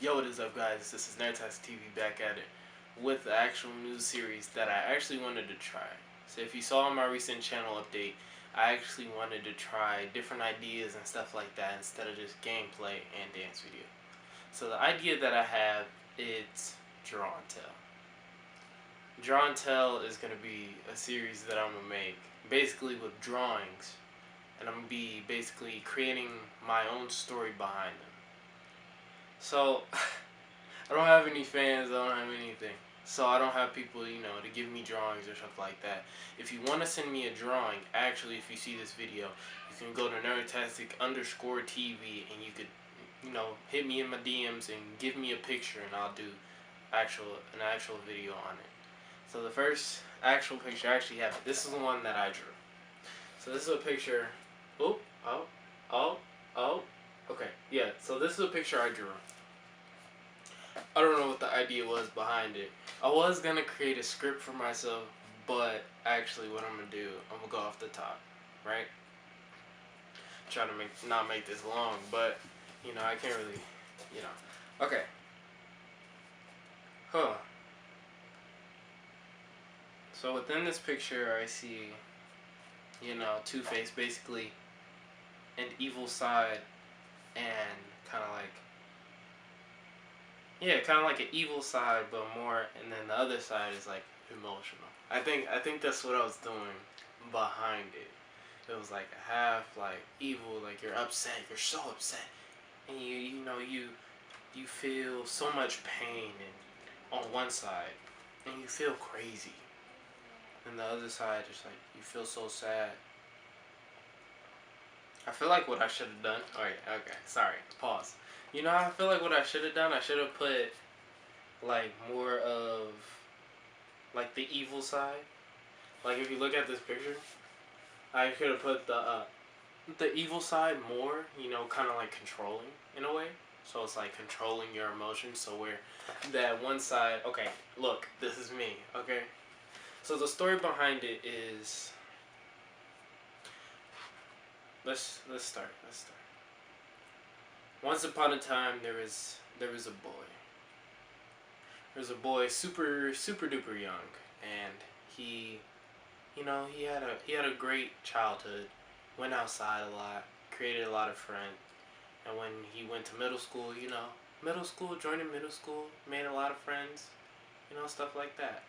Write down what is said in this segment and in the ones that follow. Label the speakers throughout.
Speaker 1: Yo, what is up, guys? This is Nerdtastic TV back at it with the actual news series that I actually wanted to try. So, if you saw my recent channel update, I actually wanted to try different ideas and stuff like that instead of just gameplay and dance video. So, the idea that I have is Draw and Tell. Draw and Tell is going to be a series that I'm going to make basically with drawings, and I'm going to be basically creating my own story behind them. So, I don't have any fans, I don't have anything. So I don't have people, to give me drawings or stuff like that. If you want to send me a drawing, actually, if you see this video, you can go to Nerdtastic_TV and you could, hit me in my DMs and give me a picture and I'll do an actual video on it. So the first actual picture I actually have, this is the one that I drew. So this is a picture, oh, okay, yeah, so this is a picture I drew. I don't know what the idea was behind it. I was gonna create a script for myself, but actually what I'm gonna do, I'm gonna go off the top, right? Try to not make this long, but I can't really, Okay. Huh. So within this picture I see, Two-Face, basically an evil side and kind of like an evil side, but more, and then the other side is like emotional. I think that's what I was doing behind it. It was like a half like evil, like you're upset, you're so upset, and you feel so much pain and on one side, and you feel crazy, and the other side just like you feel so sad. I feel like what I should have done. Oh yeah, okay, sorry, pause. I feel like what I should have done. I should have put like more of like the evil side. Like if you look at this picture, I could have put the evil side more, kind of like controlling in a way. So it's like controlling your emotions. So where that one side, okay, look, this is me, okay? So the story behind it is, let's start. Once upon a time there was a boy. There's a boy super duper young, and he he had a great childhood, went outside a lot, created a lot of friends, and when he went to middle school, joining middle school, made a lot of friends, stuff like that.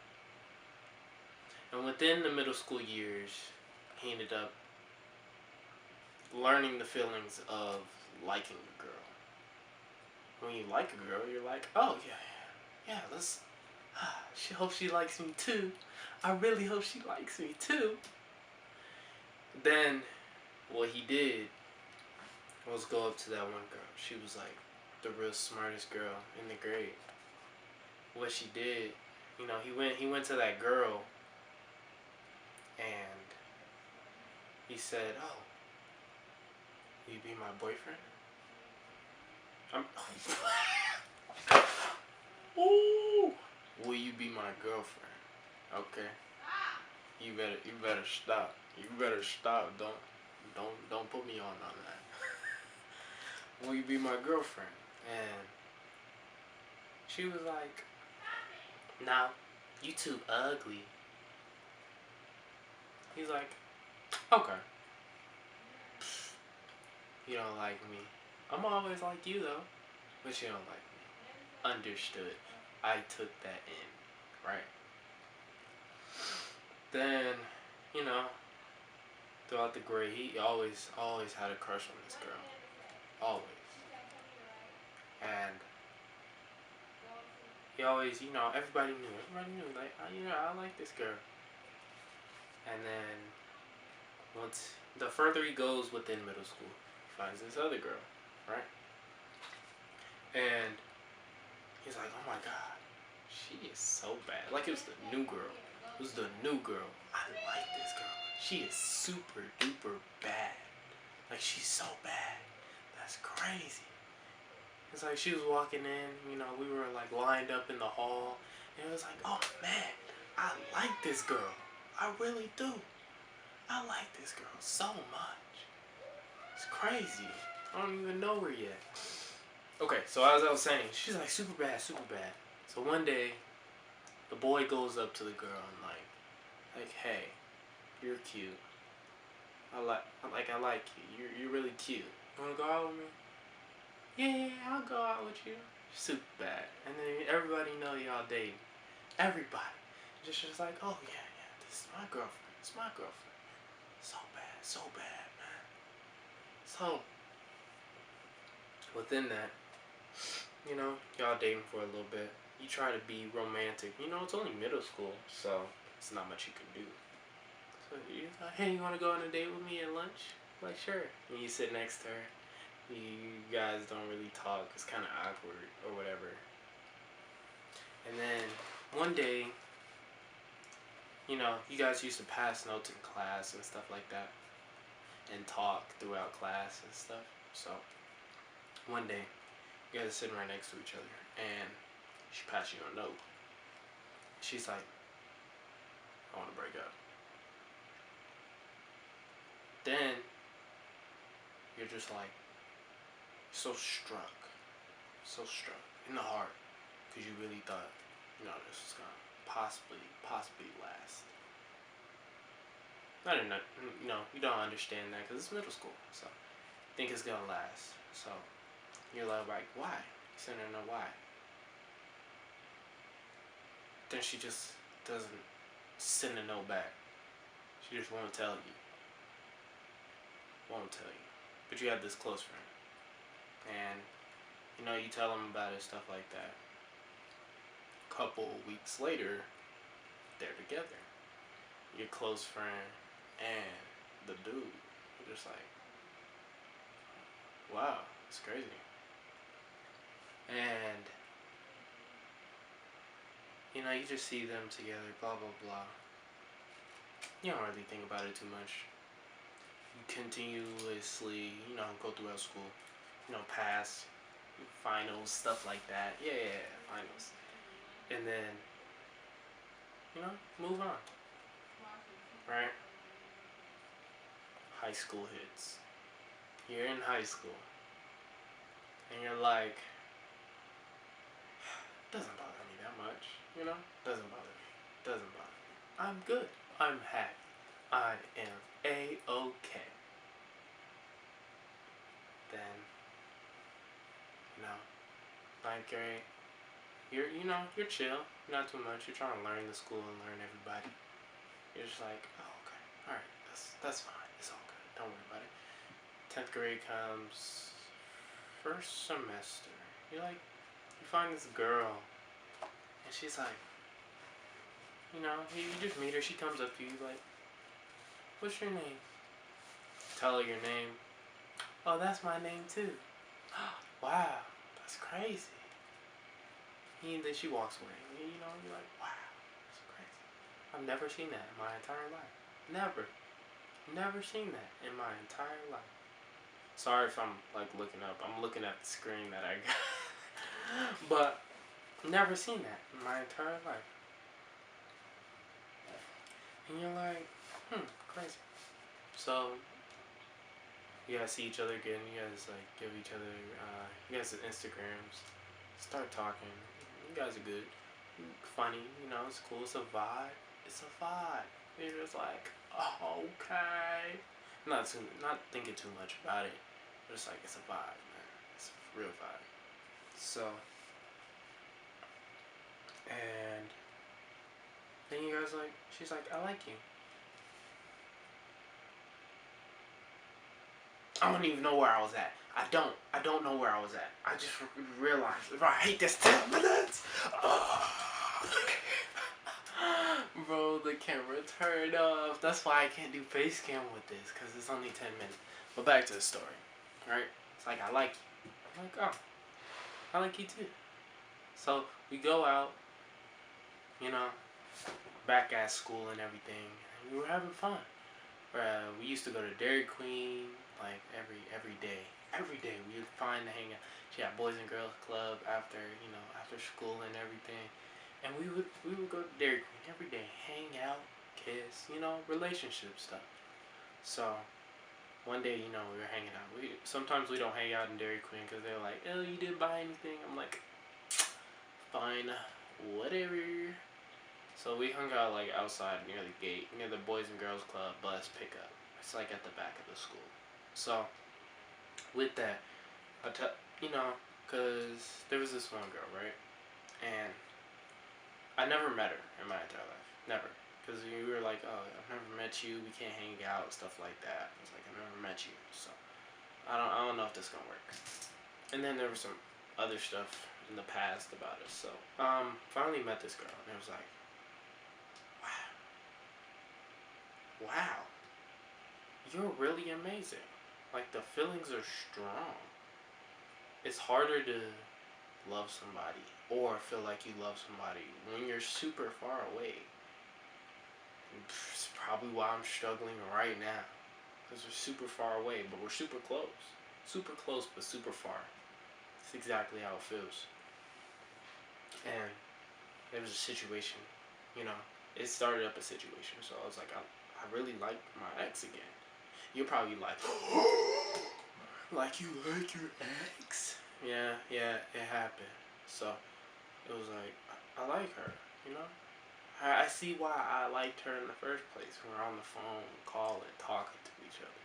Speaker 1: And within the middle school years, he ended up learning the feelings of liking a girl. When you like a girl, you're like, oh yeah, let's. She hopes she likes me too. I really hope she likes me too. Then, what he did was go up to that one girl. She was like the real smartest girl in the grade. What she did, he went to that girl and he said, "Oh, will you be my boyfriend?" I'm. Ooh, will you be my girlfriend? Okay. You better stop. You better stop. Don't put me on that. Will you be my girlfriend? And she was like, "No, you too ugly." He's like, "Okay, you don't like me. I'm always like you though, but you don't like me." Understood. I took that in, right? Then, you know, throughout the grade, he always had a crush on this girl, always, and he always, everybody knew, like, I like this girl. And then once the further he goes within middle school, he finds this other girl, right? And he's like, oh my god, she is so bad. Like it was the new girl. It was the new girl. I like this girl. She is super duper bad. Like she's so bad. That's crazy. It's like she was walking in, we were like lined up in the hall, and it was like, oh man, I like this girl. I really do. I like this girl so much. It's crazy. I don't even know her yet. Okay, so as I was saying, she's like super bad, super bad. So one day, the boy goes up to the girl and like, hey, you're cute. I like you. You're really cute. You wanna go out with me? Yeah, I'll go out with you. Super bad. And then everybody know y'all dating. Everybody. Just like, oh yeah, this is my girlfriend. It's my girlfriend. So bad, man. So within that, y'all dating for a little bit. You try to be romantic. It's only middle school, so it's not much you can do. So you're like, hey, you want to go on a date with me at lunch? Like, sure. And you sit next to her. You guys don't really talk. It's kind of awkward or whatever. And then one day, you guys used to pass notes in class and stuff like that, and talk throughout class and stuff. So one day, you guys are sitting right next to each other, and she passed you a note. She's like, I want to break up. Then you're just like so struck in the heart, because you really thought, this was gonna possibly last. Not in that, you don't understand that because it's middle school, so think it's gonna last. So you're like, why? You said no, why? Then she just doesn't send a note back. She just won't tell you. Won't tell you. But you have this close friend, and you tell them about it, stuff like that. Couple weeks later, they're together. Your close friend and the dude. You're just like, wow, it's crazy. And you just see them together, blah blah blah. You don't really think about it too much. You continuously, go throughout school, pass finals, stuff like that. Yeah, finals. And then, move on. Right? High school hits. You're in high school. And you're like, doesn't bother me that much, Doesn't bother me. Doesn't bother me. I'm good. I'm happy. I am A-OK. Then, ninth grade, you're chill, not too much. You're trying to learn the school and learn everybody. You're just like, oh, okay, all right, that's fine. It's all good. Don't worry about it. 10th grade comes, first semester. You find this girl, and she's like, you just meet her. She comes up to you like, what's your name? Tell her your name. Oh, that's my name too. Wow, that's crazy. And then she walks away. You're like, wow, that's crazy. I've never seen that in my entire life. Never seen that in my entire life. Sorry if I'm like looking up. I'm looking at the screen that I got. But never seen that in my entire life. And you're like, crazy. So you guys see each other again. You guys like give each other, you guys' Instagrams. Start talking. You guys are good. Funny, it's cool. It's a vibe. You're just like, oh, okay. Not thinking too much about it. Just like, it's a vibe, man. It's a real vibe. So, and then you guys like, she's like, I like you. I don't even know where I was at. I don't know where I was at. I just realized, bro, I hate this 10 minutes. Bro, the camera turned off. That's why I can't do face cam with this, because it's only 10 minutes. But back to the story, right? It's like, I like you. I'm like, oh, I like you too. So we go out, back at school and everything. And we were having fun. We used to go to Dairy Queen like every day. Every day we would find to hang out. She had Boys and Girls Club after school and everything. And we would go to Dairy Queen every day, hang out, kiss, relationship stuff. So one day, you know, we were hanging out. Sometimes we don't hang out in Dairy Queen because they're like, oh, you didn't buy anything. I'm like, fine, whatever. So we hung out like outside near the gate, near the Boys and Girls Club bus pickup. It's like at the back of the school. So with that, you know, cause there was this one girl, right? And I never met her in my entire life, never. Cause you were like, oh, I've never met you. We can't hang out, stuff like that. I was like, I've never met you, so I don't know if this is gonna work. And then there was some other stuff in the past about us. So finally met this girl, and it was like, wow, you're really amazing. Like the feelings are strong. It's harder to love somebody or feel like you love somebody when you're super far away. It's probably why I'm struggling right now. Because we're super far away, but we're super close. Super close, but super far. It's exactly how it feels. And there was a situation, you know, it started up a situation. So I was like, I really like my ex again. You're probably like, like you like your ex? Yeah, it happened. So it was like, I like her, you know? I see why I liked her in the first place. We were on the phone, calling, talking to each other.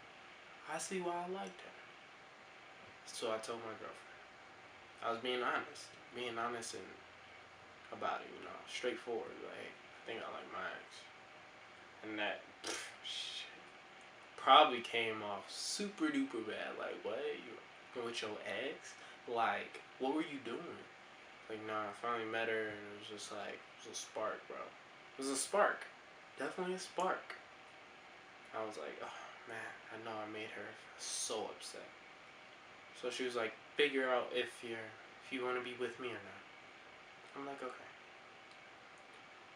Speaker 1: I see why I liked her. So I told my girlfriend. I was being honest and about it, you know, straightforward. Like, I think I like my ex, and that shit probably came off super duper bad. Like, what, you with your ex? Like, what were you doing? Like, nah, I finally met her, and it was just like, it was a spark, bro. It was a spark, definitely a spark. I was like, oh man, I know I made her so upset. So she was like, figure out if you want to be with me or not. I'm like, okay.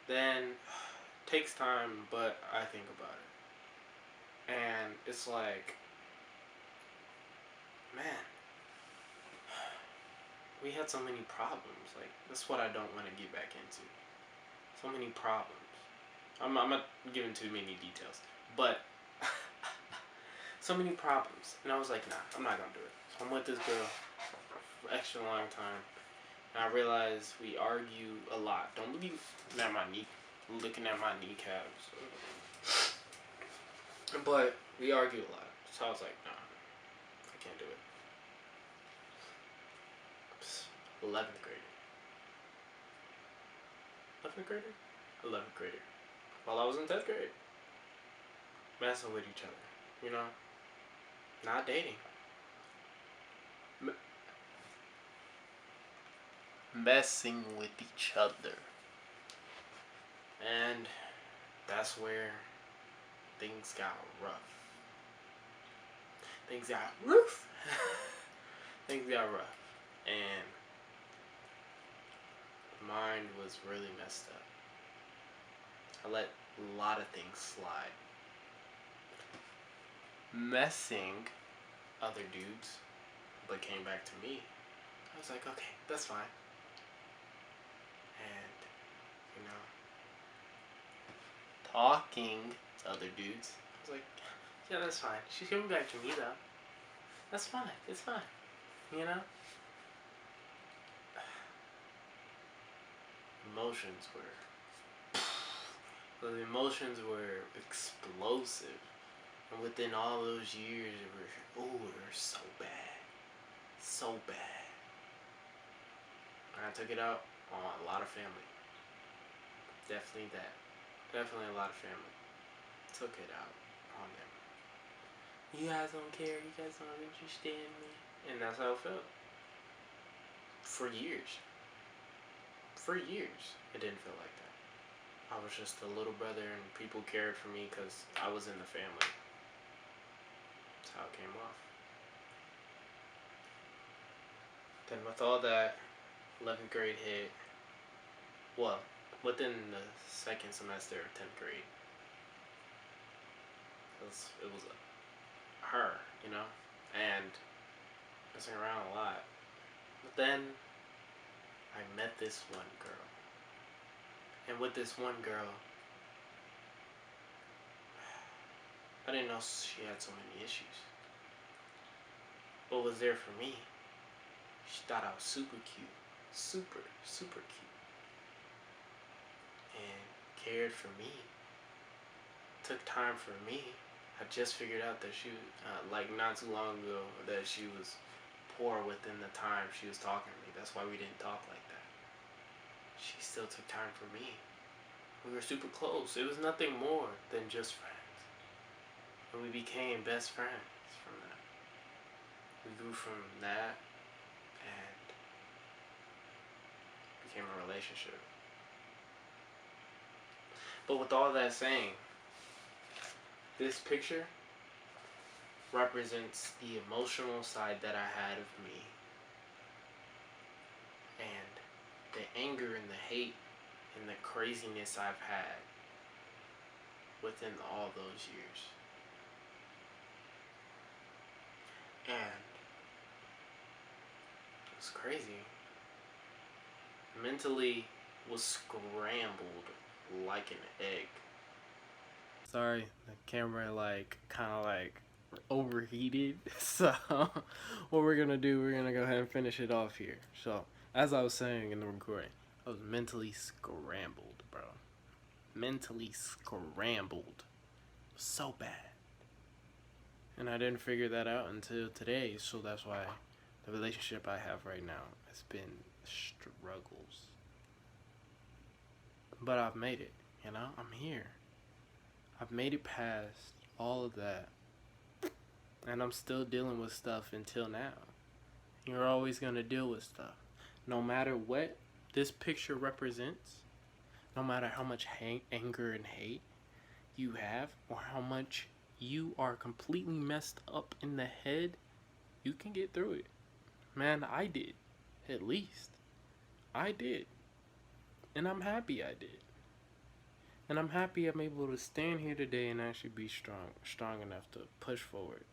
Speaker 1: Then takes time, but I think about it, and it's like, man, we had so many problems. Like that's what I don't want to get back into. So many problems. I'm not giving too many details, but so many problems, and I was like, nah, I'm not gonna do it. So I'm with this girl for an extra long time. And I realized we argue a lot. Don't believe at my knee, looking at my kneecaps. But we argue a lot. So I was like, nah, I can't do it. 11th grader. 11th grader? 11th grader. While I was in 10th grade. Messing with each other. You know? Not dating. Messing with each other. And that's where things got rough. Things got rough. Things got rough. And mine was really messed up. I let a lot of things slide. Messing other dudes, but came back to me. I was like, okay, that's fine. And, you know, talking to other dudes, I was like, yeah, that's fine. She's coming back to me though. That's fine. It's fine. You know? The emotions were explosive. And within all those years, they were so bad. So bad. And I took it out on a lot of family. Definitely that. Definitely a lot of family. Took it out on them. You guys don't care. You guys aren't interested in me. And that's how it felt. For years. For years, it didn't feel like that. I was just a little brother and people cared for me because I was in the family. That's how it came off. Then with all that, 11th grade hit. Well, within the second semester of 10th grade. It was her, you know? And messing around a lot. But then I met this one girl. And with this one girl, I didn't know she had so many issues. but was there for me. She thought I was super cute. Super, super cute. And cared for me. Took time for me. I just figured out that she, like not too long ago, that she was poor within the time she was talking to me. That's why we didn't talk like that. She still took time for me. We were super close. It was nothing more than just friends. And we became best friends from that. We grew from that and became a relationship. But with all that saying, this picture represents the emotional side that I had of me, and the anger and the hate and the craziness I've had within all those years. And it was crazy. Mentally was scrambled like an egg. Sorry, the camera kind of overheated. So what we're gonna do, we're gonna go ahead and finish it off here. So as I was saying in the recording, I was mentally scrambled, bro. Mentally scrambled. So bad. And I didn't figure that out until today, so that's why the relationship I have right now has been struggles. But I've made it, I'm here. I've made it past all of that. And I'm still dealing with stuff until now. You're always going to deal with stuff. No matter what this picture represents, no matter how much anger and hate you have, or how much you are completely messed up in the head, you can get through it. Man, I did. At least. I did. And I'm happy I did. And I'm happy I'm able to stand here today and actually be strong enough to push forward.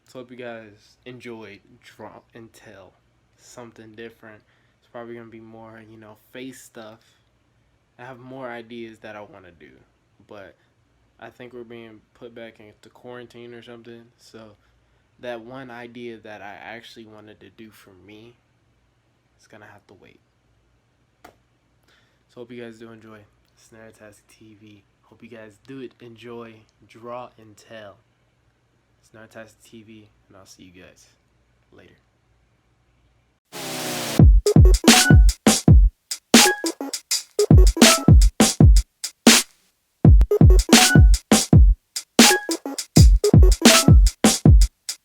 Speaker 1: So hope you guys enjoyed Draw and Tell. Something different. It's probably going to be more, face stuff. I have more ideas that I want to do. But I think we're being put back into quarantine or something. So that one idea that I actually wanted to do for me is going to have to wait. So hope you guys do enjoy Snaretastic TV. Hope you guys do enjoy Draw and Tell. Snaretastic TV, and I'll see you guys later.